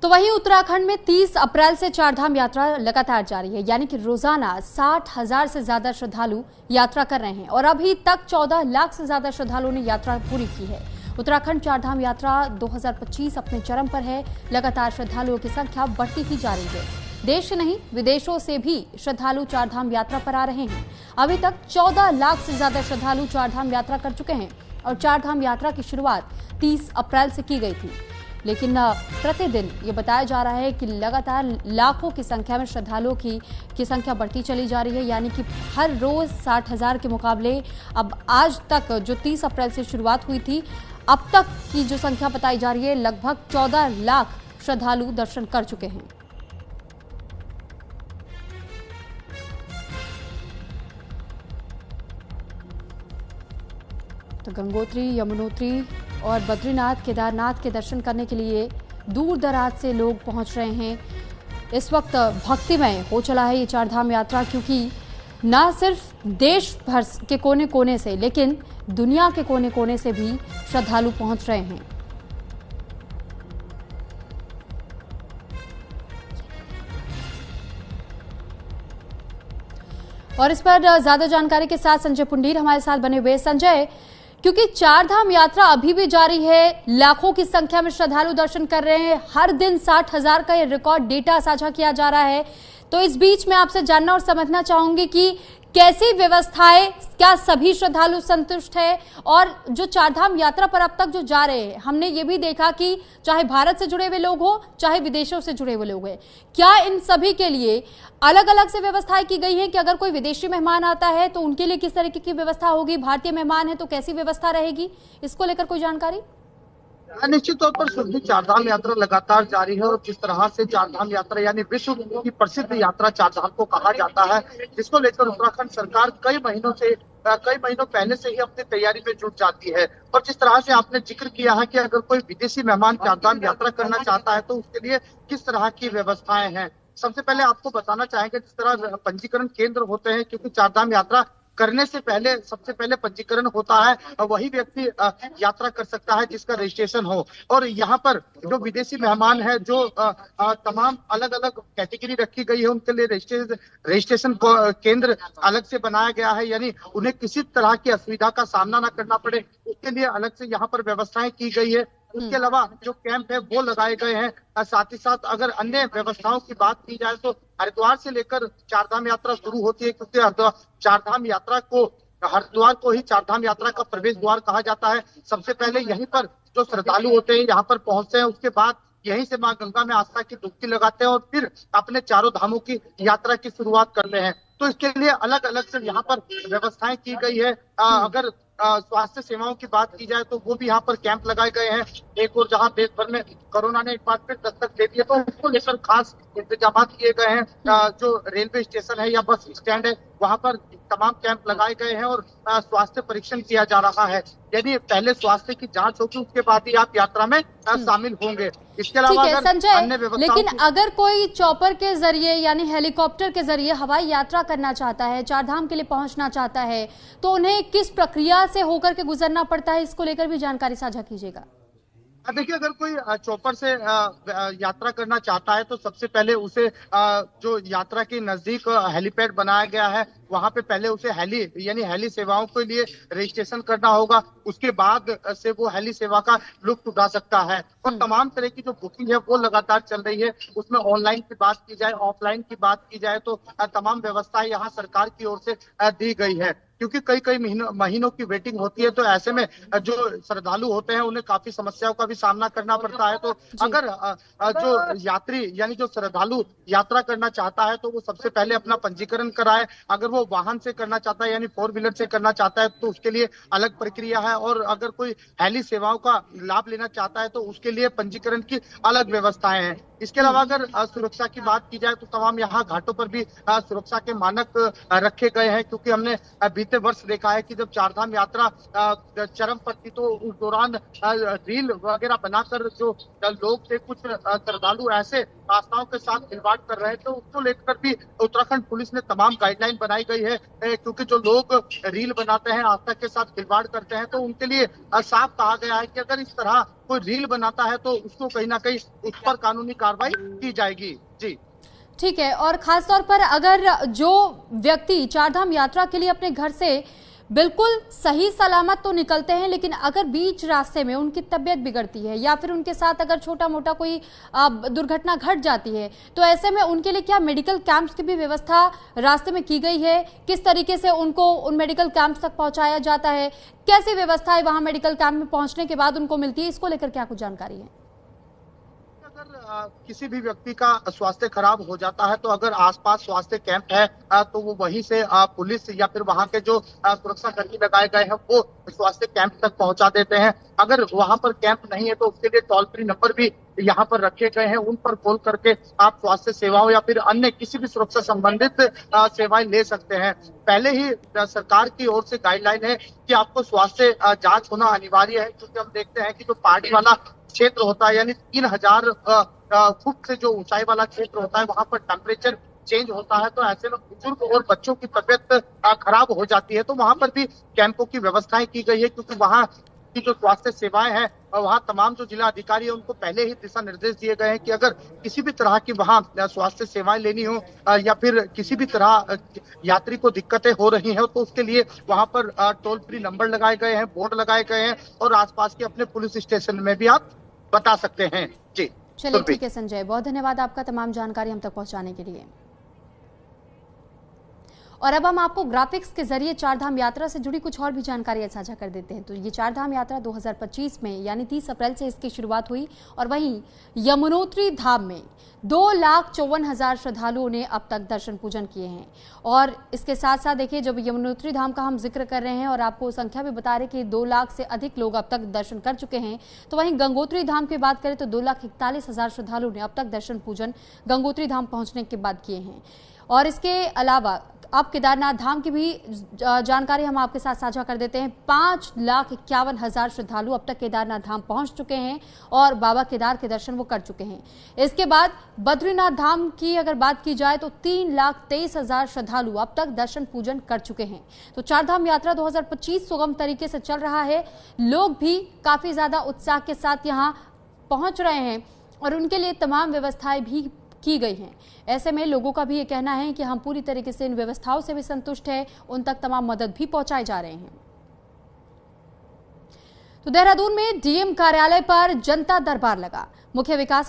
तो वहीं उत्तराखंड में 30 अप्रैल से चारधाम यात्रा लगातार जारी है, यानी कि रोजाना 60,000 से ज्यादा श्रद्धालु यात्रा कर रहे हैं और अभी तक 14 लाख से ज्यादा श्रद्धालुओं ने यात्रा पूरी की है। उत्तराखंड चारधाम यात्रा 2025 अपने चरम पर है। लगातार श्रद्धालुओं की संख्या बढ़ती ही जा रही है। देश से नहीं, विदेशों से भी श्रद्धालु चारधाम यात्रा पर आ रहे हैं। अभी तक 14 लाख से ज्यादा श्रद्धालु चारधाम यात्रा कर चुके हैं और चारधाम यात्रा की शुरुआत 30 अप्रैल से की गई थी। लेकिन प्रतिदिन ये बताया जा रहा है कि लगातार लाखों की संख्या में श्रद्धालुओं की संख्या बढ़ती चली जा रही है, यानी कि हर रोज 60,000 के मुकाबले अब आज तक जो 30 अप्रैल से शुरुआत हुई थी, अब तक की जो संख्या बताई जा रही है लगभग 14 लाख श्रद्धालु दर्शन कर चुके हैं। तो गंगोत्री, यमुनोत्री और बद्रीनाथ, केदारनाथ के दर्शन करने के लिए दूर दराज से लोग पहुंच रहे हैं। इस वक्त भक्तिमय हो चला है ये चारधाम यात्रा, क्योंकि न सिर्फ देश भर के कोने कोने से, लेकिन दुनिया के कोने कोने से भी श्रद्धालु पहुंच रहे हैं। और इस पर ज्यादा जानकारी के साथ संजय पुंडीर हमारे साथ बने हुए। संजय, क्योंकि चारधाम यात्रा अभी भी जारी है, लाखों की संख्या में श्रद्धालु दर्शन कर रहे हैं, हर दिन 60,000 का ये रिकॉर्ड डेटा साझा किया जा रहा है, तो इस बीच में आपसे जानना और समझना चाहूंगी कि कैसी व्यवस्थाएं, क्या सभी श्रद्धालु संतुष्ट है? और जो चारधाम यात्रा पर अब तक जो जा रहे हैं, हमने ये भी देखा कि चाहे भारत से जुड़े हुए लोग हो, चाहे विदेशों से जुड़े हुए लोग हैं, क्या इन सभी के लिए अलग अलग से व्यवस्थाएं की गई हैं कि अगर कोई विदेशी मेहमान आता है तो उनके लिए किस तरीके की व्यवस्था होगी, भारतीय मेहमान है तो कैसी व्यवस्था रहेगी, इसको लेकर कोई जानकारी? निश्चित तौर पर शुद्ध चारधाम यात्रा लगातार जारी है और जिस तरह से चारधाम यात्रा यानी विश्व की प्रसिद्ध यात्रा चारधाम को कहा जाता है, जिसको लेकर उत्तराखंड सरकार कई महीनों पहले से ही अपनी तैयारी में जुट जाती है। और जिस तरह से आपने जिक्र किया है कि अगर कोई विदेशी मेहमान चारधाम यात्रा करना चाहता है तो उसके लिए किस तरह की व्यवस्थाएं हैं, सबसे पहले आपको बताना चाहेंगे जिस तरह पंजीकरण केंद्र होते हैं, क्योंकि चारधाम यात्रा करने से पहले सबसे पहले पंजीकरण होता है और वही व्यक्ति यात्रा कर सकता है जिसका रजिस्ट्रेशन हो। और यहाँ पर जो विदेशी मेहमान है, जो तमाम अलग अलग कैटेगरी रखी गई है, उनके लिए रजिस्ट्रेशन केंद्र अलग से बनाया गया है, यानी उन्हें किसी तरह की असुविधा का सामना न करना पड़े, उसके लिए अलग से यहाँ पर व्यवस्थाएं की गई है। उसके अलावा जो कैंप है वो लगाए गए हैं। साथ ही साथ अगर अन्य व्यवस्थाओं की बात की जाए तो हरिद्वार से लेकर चारधाम यात्रा शुरू होती है, क्योंकि चारधाम यात्रा को हरिद्वार को ही चारधाम यात्रा का प्रवेश द्वार कहा जाता है। सबसे पहले यहीं पर जो श्रद्धालु होते हैं यहाँ पर पहुंचते हैं, उसके बाद यहीं से मां गंगा में आस्था की डुबकी लगाते हैं और फिर अपने चारों धामों की यात्रा की शुरुआत करते हैं। तो इसके लिए अलग अलग से यहाँ पर व्यवस्थाएं की गई है। अगर स्वास्थ्य सेवाओं की बात की जाए तो वो भी यहाँ पर कैंप लगाए गए हैं। एक और जहाँ देश भर में कोरोना ने एक बार फिर दस्तक दे दी है, तो उसको लेकर खास इंतजाम किए गए हैं। जो रेलवे स्टेशन है या बस स्टैंड है, वहाँ पर तमाम कैंप लगाए गए हैं और स्वास्थ्य परीक्षण किया जा रहा है, यानी पहले स्वास्थ्य की जांच होगी, उसके बाद ही आप यात्रा में शामिल होंगे। इसके अलावा संजय, लेकिन अगर कोई चॉपर के जरिए यानी हेलीकॉप्टर के जरिए हवाई यात्रा करना चाहता है, चारधाम के लिए पहुंचना चाहता है, तो उन्हें किस प्रक्रिया से होकर के गुजरना पड़ता है, इसको लेकर भी जानकारी साझा कीजिएगा। देखिए, अगर कोई चॉपर से यात्रा करना चाहता है तो सबसे पहले उसे जो यात्रा के नजदीक हेलीपैड बनाया गया है, वहां पे पहले उसे हेली सेवाओं के लिए रजिस्ट्रेशन करना होगा। उसके बाद से वो हेली सेवा का लुत्फ उठा सकता है। और तमाम तरह की जो बुकिंग है वो लगातार चल रही है। उसमें ऑनलाइन की बात की जाए, ऑफलाइन की बात की जाए तो तमाम व्यवस्थाएं यहाँ सरकार की ओर से दी गई है, क्योंकि कई महीनों की वेटिंग होती है। तो ऐसे में जो श्रद्धालु होते हैं उन्हें काफी समस्याओं का भी सामना करना पड़ता है। तो अगर जो यात्री यानी जो श्रद्धालु यात्रा करना चाहता है तो वो सबसे पहले अपना पंजीकरण कराए। अगर वो वाहन से करना चाहता है यानी 4 व्हीलर से करना चाहता है तो उसके लिए अलग प्रक्रिया है। और अगर कोई हेली सेवाओं का लाभ लेना चाहता है तो उसके लिए पंजीकरण की अलग व्यवस्थाएं हैं। इसके अलावा अगर सुरक्षा की बात की जाए तो तमाम यहाँ घाटों पर भी सुरक्षा के मानक रखे गए हैं, क्योंकि हमने बीते वर्ष देखा है कि जब चारधाम यात्रा चरम पर थी तो उस दौरान रील वगैरह बनाकर जो लोग थे, कुछ श्रद्धालु ऐसे आस्थाओं के साथ खिलवाड़ कर रहे हैं, तो उसको लेकर भी उत्तराखंड पुलिस ने तमाम गाइडलाइन बनाई गई है। क्योंकि जो लोग रील बनाते हैं, आस्था के साथ खिलवाड़ करते हैं, तो उनके लिए साफ कहा गया है कि अगर इस तरह कोई रील बनाता है तो उसको कहीं ना कहीं उस पर कानूनी कार्रवाई की जाएगी। जी ठीक है। और खास तौर पर अगर जो व्यक्ति चारधाम यात्रा के लिए अपने घर से बिल्कुल सही सलामत तो निकलते हैं, लेकिन अगर बीच रास्ते में उनकी तबीयत बिगड़ती है या फिर उनके साथ अगर छोटा मोटा कोई दुर्घटना घट जाती है, तो ऐसे में उनके लिए क्या मेडिकल कैंप्स की भी व्यवस्था रास्ते में की गई है? किस तरीके से उनको उन मेडिकल कैंप्स तक पहुंचाया जाता है? कैसी व्यवस्थाएं वहां मेडिकल कैंप में पहुंचने के बाद उनको मिलती है? इसको लेकर क्या कुछ जानकारी है? अगर किसी भी व्यक्ति का स्वास्थ्य खराब हो जाता है, तो अगर आसपास स्वास्थ्य कैंप है तो वो वहीं से पुलिस या फिर वहां के जो सुरक्षा कर्मी लगाए गए हैं वो स्वास्थ्य कैंप तक पहुंचा देते हैं। अगर वहां पर कैंप नहीं है तो उसके लिए टोल फ्री नंबर भी यहाँ पर रखे गए हैं, उन पर कॉल करके आप स्वास्थ्य सेवाओं या फिर अन्य किसी भी सुरक्षा संबंधित सेवाएं ले सकते हैं। पहले ही सरकार की ओर से गाइडलाइन है कि आपको स्वास्थ्य जांच होना अनिवार्य है, क्योंकि हम देखते हैं कि जो पहाड़ी वाला क्षेत्र होता है, यानी 3000 फुट से जो ऊंचाई वाला क्षेत्र होता है, वहां पर टेम्परेचर चेंज होता है, तो ऐसे में बुजुर्ग और बच्चों की तबीयत खराब हो जाती है। तो वहां पर भी कैंपों की व्यवस्थाएं की गई है, क्योंकि वहां की जो स्वास्थ्य सेवाएं हैं और वहां तमाम जो जिला अधिकारी है उनको पहले ही दिशा निर्देश दिए गए हैं कि अगर किसी भी तरह की वहां स्वास्थ्य सेवाएं लेनी हो या फिर किसी भी तरह यात्री को दिक्कतें हो रही हैं, तो उसके लिए वहां पर टोल फ्री नंबर लगाए गए हैं, बोर्ड लगाए गए हैं, और आसपास के अपने पुलिस स्टेशन में भी आप बता सकते हैं। जी चलिए ठीक है संजय, बहुत धन्यवाद आपका तमाम जानकारी हम तक पहुंचाने के लिए। और अब हम आपको ग्राफिक्स के जरिए चारधाम यात्रा से जुड़ी कुछ और भी जानकारियां साझा कर देते हैं। तो ये चारधाम यात्रा 2025 में यानी 30 अप्रैल से इसकी शुरुआत हुई और वहीं यमुनोत्री धाम में 2,54,000 श्रद्धालुओं ने अब तक दर्शन पूजन किए हैं। और इसके साथ साथ देखिए, जब यमुनोत्री धाम का हम जिक्र कर रहे हैं और आपको संख्या भी बता रहे कि 2 लाख से अधिक लोग अब तक दर्शन कर चुके हैं, तो वहीं गंगोत्री धाम की बात करें तो 2,41,000 श्रद्धालुओं ने अब तक दर्शन पूजन गंगोत्री धाम पहुंचने के बाद किए हैं। और इसके अलावा अब केदारनाथ धाम की भी जानकारी हम आपके साथ साझा कर देते हैं। 5,51,000 श्रद्धालु अब तक केदारनाथ धाम पहुंच चुके हैं और बाबा केदार के दर्शन वो कर चुके हैं। इसके बाद बद्रीनाथ धाम की अगर बात की जाए तो 3,23,000 श्रद्धालु अब तक दर्शन पूजन कर चुके हैं। तो चारधाम यात्रा 2025 सुगम तरीके से चल रहा है। लोग भी काफी ज्यादा उत्साह के साथ यहाँ पहुंच रहे हैं और उनके लिए तमाम व्यवस्थाएं भी की गई हैं। ऐसे में लोगों का भी ये कहना है कि हम पूरी तरीके से इन व्यवस्थाओं से भी संतुष्ट हैं, उन तक तमाम मदद भी पहुंचाए जा रहे हैं। तो देहरादून में डीएम कार्यालय पर जनता दरबार लगा। मुख्य विकास